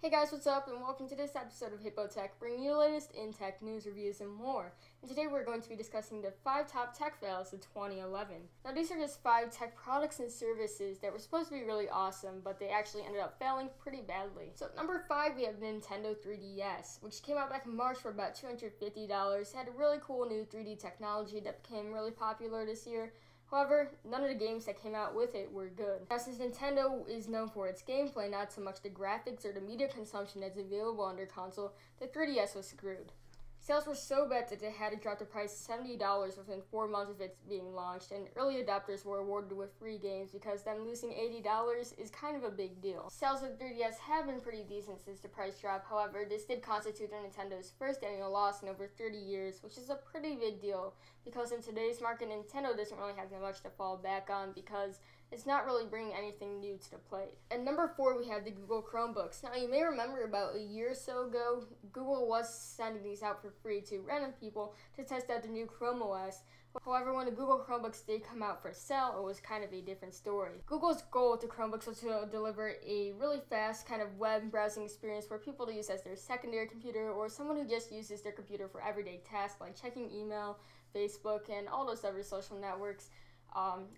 Hey guys, what's up, and welcome to this episode of Hippo Tech, bringing you the latest in tech news, reviews, and more. And today we're going to be discussing the 5 top tech fails of 2011. Now these are just 5 tech products and services that were supposed to be really awesome, but they actually ended up failing pretty badly. So at number 5 we have Nintendo 3DS, which came out back in March for about $250, had a really cool new 3D technology that became really popular this year. However, none of the games that came out with it were good. Now, since Nintendo is known for its gameplay, not so much the graphics or the media consumption that's available on their console, the 3DS was screwed. Sales were so bad that they had to drop the price to $70 within 4 months of it being launched, and early adopters were awarded with free games because them losing $80 is kind of a big deal. Sales of 3DS have been pretty decent since the price drop. However, this did constitute Nintendo's first annual loss in over 30 years, which is a pretty big deal because in today's market, Nintendo doesn't really have that much to fall back on because it's not really bringing anything new to the plate. At number 4, we have the Google Chromebooks. Now, you may remember about a year or so ago, Google was sending these out for free to random people to test out the new Chrome OS. However, when the Google Chromebooks did come out for sale, it was kind of a different story. Google's goal with the Chromebooks was to deliver a really fast kind of web browsing experience for people to use as their secondary computer or someone who just uses their computer for everyday tasks like checking email, Facebook, and all those other social networks.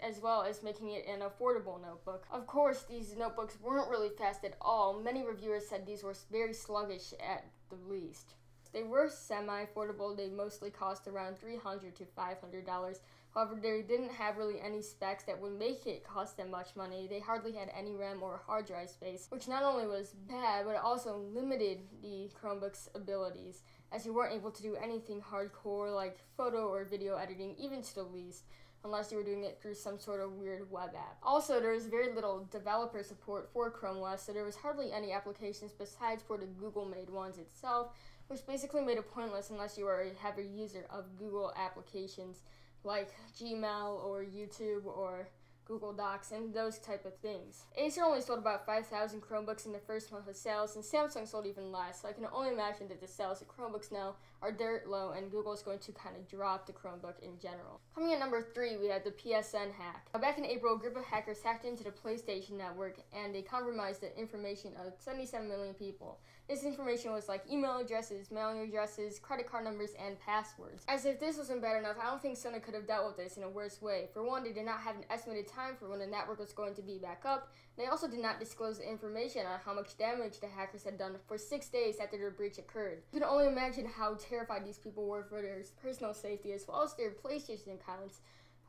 As well as making it an affordable notebook. Of course, these notebooks weren't really fast at all. Many reviewers said these were very sluggish at the least. They were semi-affordable. They mostly cost around $300 to $500. However, they didn't have really any specs that would make it cost them much money. They hardly had any RAM or hard drive space, which not only was bad, but it also limited the Chromebook's abilities, as you weren't able to do anything hardcore like photo or video editing, even to the least, unless you were doing it through some sort of weird web app. Also, there was very little developer support for Chrome OS, so there was hardly any applications besides for the Google-made ones itself, which basically made it pointless unless you are a heavy user of Google applications like Gmail or YouTube or Google Docs, and those type of things. Acer only sold about 5,000 Chromebooks in the first month of sales, and Samsung sold even less, so I can only imagine that the sales of Chromebooks now are dirt low, and Google is going to kind of drop the Chromebook in general. Coming at number 3, we have the PSN hack. Now, back in April, a group of hackers hacked into the PlayStation network, and they compromised the information of 77 million people. This information was like email addresses, mailing addresses, credit card numbers, and passwords. As if this wasn't bad enough, I don't think Sony could have dealt with this in a worse way. For one, they did not have an estimated time for when the network was going to be back up. They also did not disclose the information on how much damage the hackers had done for 6 days after their breach occurred. You can only imagine how terrified these people were for their personal safety as well as their PlayStation accounts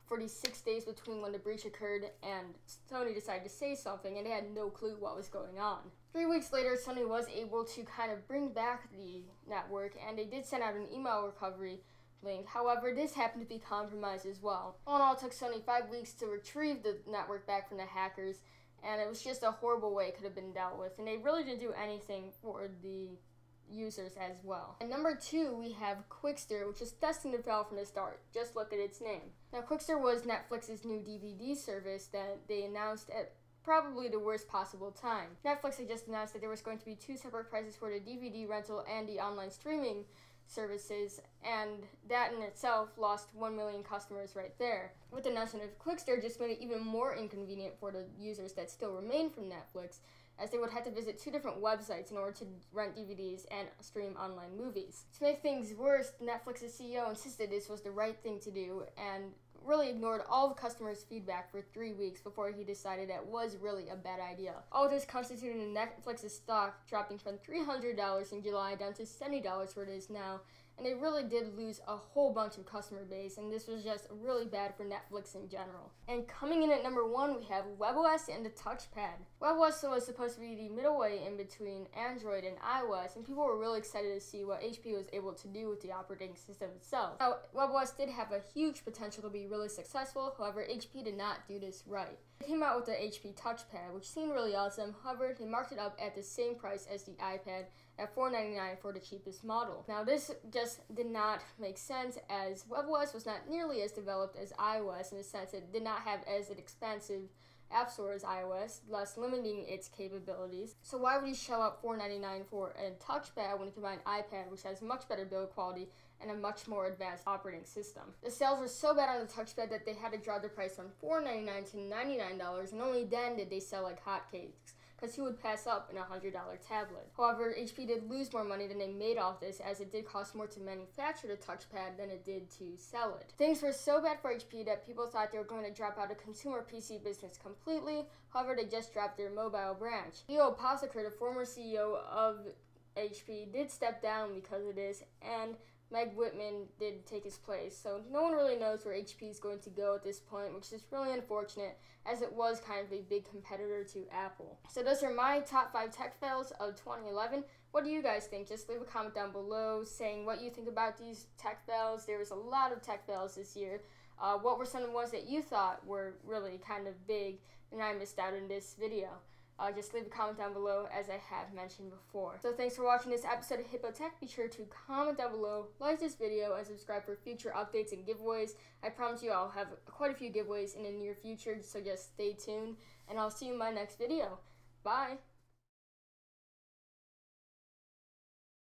for these 6 days between when the breach occurred and Sony decided to say something, and they had no clue what was going on. 3 weeks later, Sony was able to kind of bring back the network, and they did send out an email recovery link. However, this happened to be compromised as well. All in all, it took Sony 5 weeks to retrieve the network back from the hackers, and it was just a horrible way it could have been dealt with, and they really didn't do anything for the users as well. At number 2, we have Quickster, which is destined to fail from the start. Just look at its name. Now, Quickster was Netflix's new DVD service that they announced at probably the worst possible time. Netflix had just announced that there was going to be 2 separate prices for the DVD rental and the online streaming services, and that in itself lost 1 million customers right there. With the announcement of Quickster, just made it even more inconvenient for the users that still remain from Netflix, as they would have to visit 2 different websites in order to rent DVDs and stream online movies. To make things worse, Netflix's CEO insisted this was the right thing to do and really ignored all of customers' feedback for 3 weeks before he decided that was really a bad idea. All this constituted Netflix's stock dropping from $300 in July down to $70 where it is now, and they really did lose a whole bunch of customer base, and this was just really bad for Netflix in general. And coming in at number 1, we have WebOS and the touchpad. WebOS was supposed to be the middle way in between Android and iOS, and people were really excited to see what HP was able to do with the operating system itself. Now, WebOS did have a huge potential to be really successful, however, HP did not do this right. They came out with the HP touchpad, which seemed really awesome. However, they marked it up at the same price as the iPad at $499 for the cheapest model. Now, this just did not make sense, as WebOS was not nearly as developed as iOS in the sense it did not have as an expansive App Store as iOS, thus limiting its capabilities. So why would you shell out $499 for a touchpad when you can buy an iPad, which has much better build quality and a much more advanced operating system? The sales were so bad on the touchpad that they had to drop the price from $499 to $99, and only then did they sell like hotcakes. because who would pass up an $100 tablet? However, HP did lose more money than they made off this, as it did cost more to manufacture the touchpad than it did to sell it. Things were so bad for HP that people thought they were going to drop out of consumer PC business completely. However, they just dropped their mobile branch. Leo Apotheker, the former CEO of HP, did step down because of this, and Meg Whitman did take his place. So no one really knows where HP is going to go at this point, which is really unfortunate, as it was kind of a big competitor to Apple. So those are my top 5 tech fails of 2011. What do you guys think? Just leave a comment down below saying what you think about these tech fails. There was a lot of tech fails this year. What were some of the ones that you thought were really kind of big and I missed out in this video? Just leave a comment down below, as I have mentioned before. So thanks for watching this episode of Hippo Tech. Be sure to comment down below, like this video, and subscribe for future updates and giveaways. I promise you I'll have quite a few giveaways in the near future, so just stay tuned, and I'll see you in my next video. Bye!